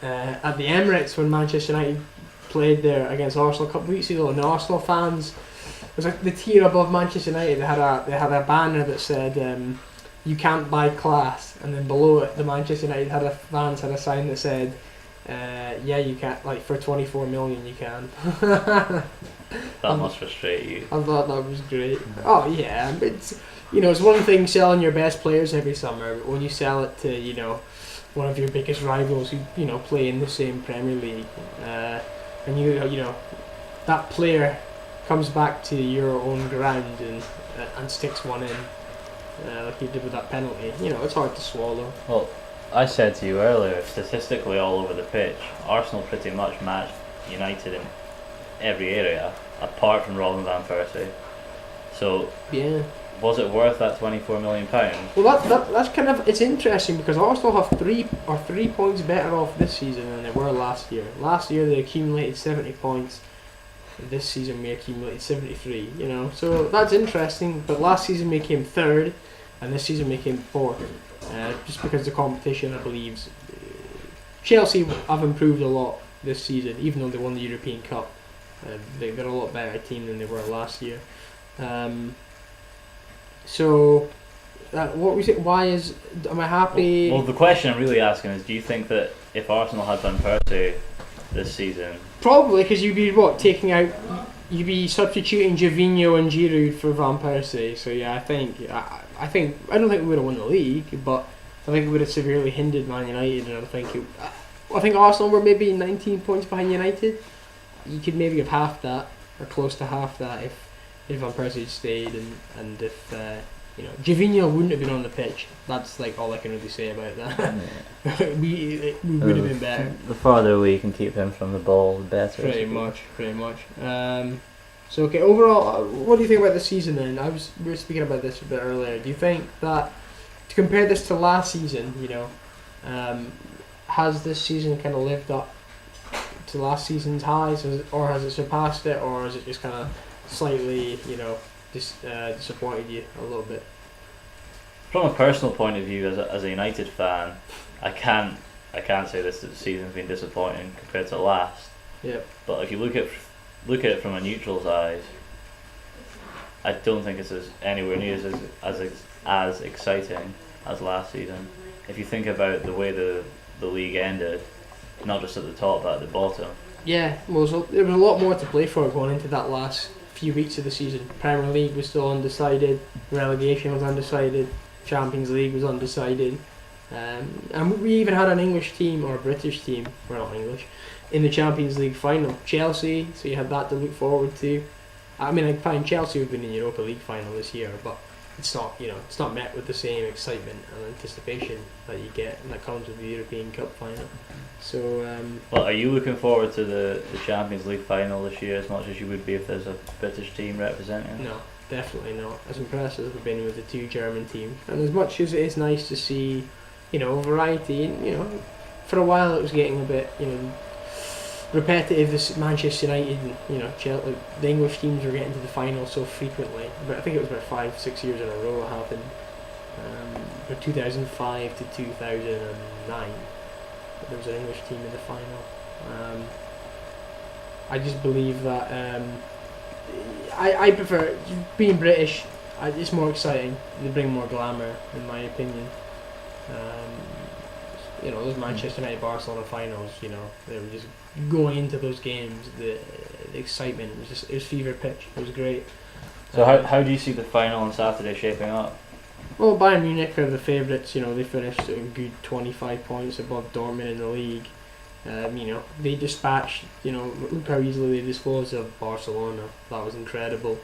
at the Emirates when Manchester United played there against Arsenal a couple of weeks ago, and the Arsenal fans, it was like the tier above Manchester United. They had a banner that said, "You can't buy class," and then below it, the Manchester United fans had a sign that said, "Yeah, you can't. Like for 24 million, you can." That must frustrate you. I thought that was great. Oh yeah, it's it's one thing selling your best players every summer, but when you sell it to one of your biggest rivals who play in the same Premier League, and that player comes back to your own ground and sticks one in, like you did with that penalty. It's hard to swallow. Well, I said to you earlier, statistically all over the pitch, Arsenal pretty much matched United in every area, apart from Robin Van Persie. So yeah, was it worth that £24 million? Well, that's kind of, it's interesting because Arsenal have 3 points better off this season than they were last year. Last year they accumulated 70 points. This season we accumulated 73. So that's interesting. But last season we came third, and this season we came fourth. Just because the competition, I believe, Chelsea have improved a lot this season, even though they won the European Cup. They're a lot better team than they were last year. So, what we say? Am I happy? Well, the question I'm really asking is, do you think that if Arsenal had Van Persie this season, probably, because you'd be you'd be substituting Gervinho and Giroud for Van Persie. So yeah, I don't think we would have won the league, but I think it would have severely hindered Man United, and I think Arsenal were maybe 19 points behind United. You could maybe have half that, or close to half that, if Van Persie had stayed and if Javinho wouldn't have been on the pitch. That's like all I can really say about that. Yeah. we would have been better. The farther away you can keep him from the ball, the better. Pretty much. So okay, overall, what do you think about the season then? We were speaking about this a bit earlier. Do you think that, to compare this to last season, has this season kind of lived up to last season's highs, or has it surpassed it, or has it just kind of slightly, disappointed you a little bit? From a personal point of view, as a United fan, I can't say this that the season's been disappointing compared to last. Yep. But if you look at it from a neutral's eyes, I don't think it's anywhere near as exciting as last season. If you think about the way the league ended, not just at the top but at the bottom. Yeah, well, so there was a lot more to play for going into that last few weeks of the season. Premier League was still undecided, relegation was undecided, Champions League was undecided, and we even had an English team, or a British team, we're not English, in the Champions League final. Chelsea, so you had that to look forward to. I mean, I find Chelsea have been in the Europa League final this year, but it's not met with the same excitement and anticipation that you get and that comes with the European Cup final. So well, are you looking forward to the Champions League final this year as much as you would be if there's a British team representing? No, definitely not. As impressed as we've been with the two German teams, and as much as it is nice to see, variety, and for a while it was getting a bit, repetitive. This Manchester United and Chelsea, the English teams were getting to the final so frequently. But I think it was about 5-6 years in a row it happened. From 2005 to 2009, there was an English team in the final. I just believe that I prefer being British. It's more exciting. They bring more glamour, in my opinion. Those Manchester United Barcelona finals, they were just going into those games, the excitement it was fever pitch. It was great. So how do you see the final on Saturday shaping up? Well, Bayern Munich are the favourites. They finished a good 25 points above Dortmund in the league. They dispatched. Look how easily they disposed of Barcelona. That was incredible.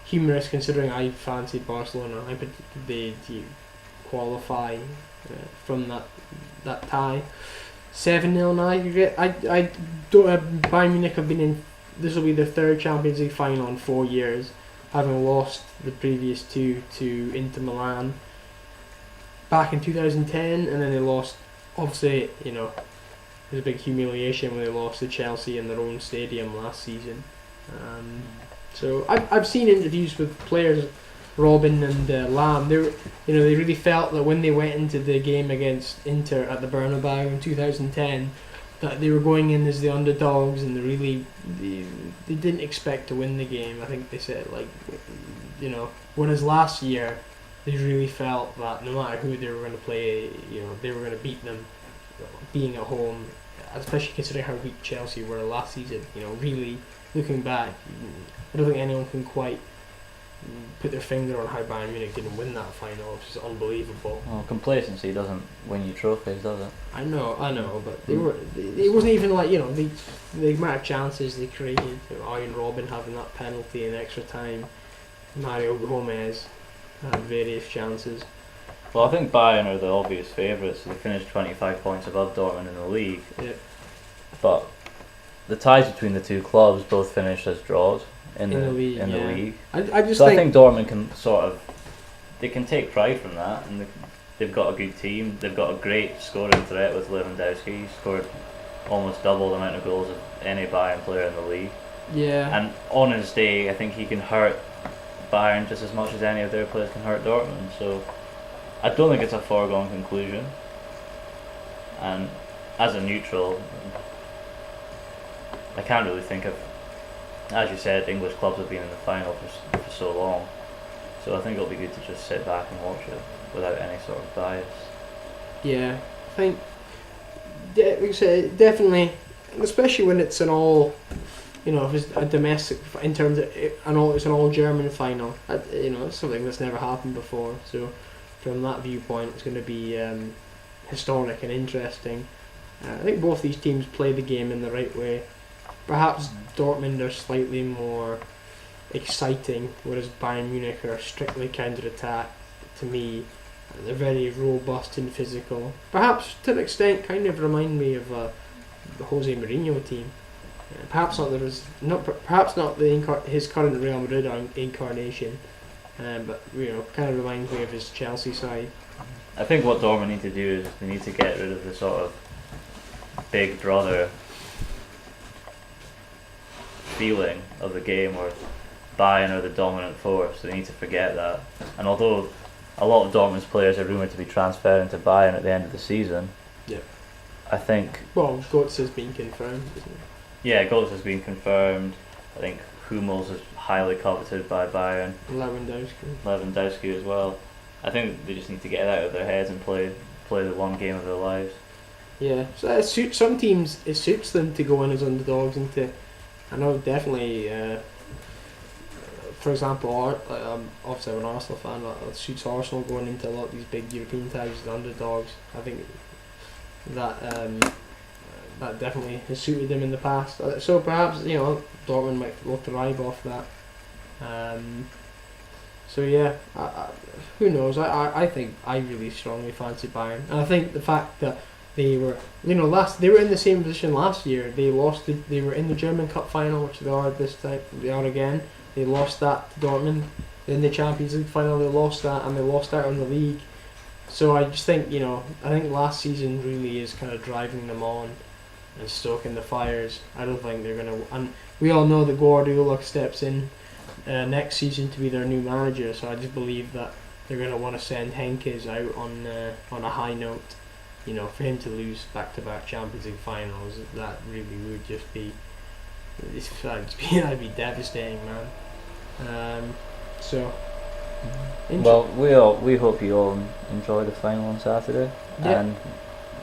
Humorous considering I fancied Barcelona. I put they qualify from that tie. 7-0 now. I don't. Bayern Munich have been in. This will be their third Champions League final in 4 years, having lost the previous two to Inter Milan back in 2010, and then they lost. Obviously, it was a big humiliation when they lost to Chelsea in their own stadium last season. So I've seen interviews with players, Robin and Lam. They really felt that when they went into the game against Inter at the Bernabeu in 2010, that they were going in as the underdogs, and they didn't expect to win the game. I think they said whereas last year they really felt that no matter who they were going to play, they were going to beat them, being at home, especially considering how weak Chelsea were last season. Really looking back, I don't think anyone can quite put their finger on how Bayern Munich didn't win that final, which is unbelievable. Well, complacency doesn't win you trophies, does it? I know, but it wasn't even like, the amount of chances they created. Iron Robin having that penalty in extra time, Mario Gomez had various chances. Well, I think Bayern are the obvious favourites. They finished 25 points above Dortmund in the league. Yeah. But the ties between the two clubs both finished as draws in the league. I think Dortmund they can take pride from that, and they've got a good team. They've got a great scoring threat with Lewandowski. He scored almost double the amount of goals of any Bayern player in the league. Yeah. And on his day, I think he can hurt Bayern just as much as any of their players can hurt Dortmund. So I don't think it's a foregone conclusion. And as a neutral, I can't really think of, as you said, English clubs have been in the final for so long. So I think it'll be good to just sit back and watch it without any sort of bias. Yeah, I think like I said, definitely, especially when it's an all, if it's a domestic, in terms of it's an all German final. It's something that's never happened before. So from that viewpoint, it's going to be historic and interesting. I think both these teams play the game in the right way. perhaps Dortmund are slightly more exciting, whereas Bayern Munich are strictly counter-attack. To me, they're very robust and physical. Perhaps to an extent, kind of remind me of the Jose Mourinho team. Perhaps not perhaps not his current Real Madrid incarnation, but kind of reminds me of his Chelsea side. I think what Dortmund need to do is they need to get rid of the sort of big brother feeling of the game where Bayern are the dominant force. They need to forget that. And although a lot of Dortmund's players are rumoured to be transferring to Bayern at the end of the season, yeah, I think... Well, Götze has been confirmed, isn't it? Yeah, Götze has been confirmed. I think Hummels is highly coveted by Bayern. Lewandowski as well. I think they just need to get it out of their heads and play the one game of their lives. Yeah, so it suits some teams. It suits them to go in as underdogs and to. I know definitely. For example, obviously I'm an Arsenal fan. It suits Arsenal going into a lot of these big European ties as underdogs. I think that that definitely has suited them in the past. So perhaps Dortmund might look to rive off that. So yeah, who knows? I think I really strongly fancy Bayern, and I think the fact that they were they were in the same position last year. They lost. They were in the German Cup final, which they are this time. They are again. They lost that to Dortmund. In the Champions League final, they lost that, and they lost out in the league. So I just think I think last season really is kind of driving them on and stoking the fires. I don't think they're gonna. And we all know that Guardiola steps in next season to be their new manager, so I just believe that they're going to want to send Henkes out on a high note. For him to lose back-to-back Champions League finals, that really would just be that'd be devastating, man. So well, we hope you all enjoy the final on Saturday, and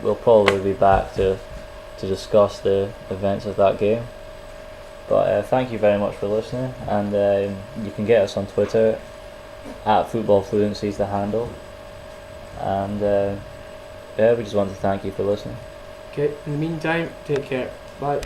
we'll probably be back to discuss the events of that game. But thank you very much for listening, and you can get us on Twitter at @FootballFluency is the handle, and we just want to thank you for listening. Okay, in the meantime, take care. Bye.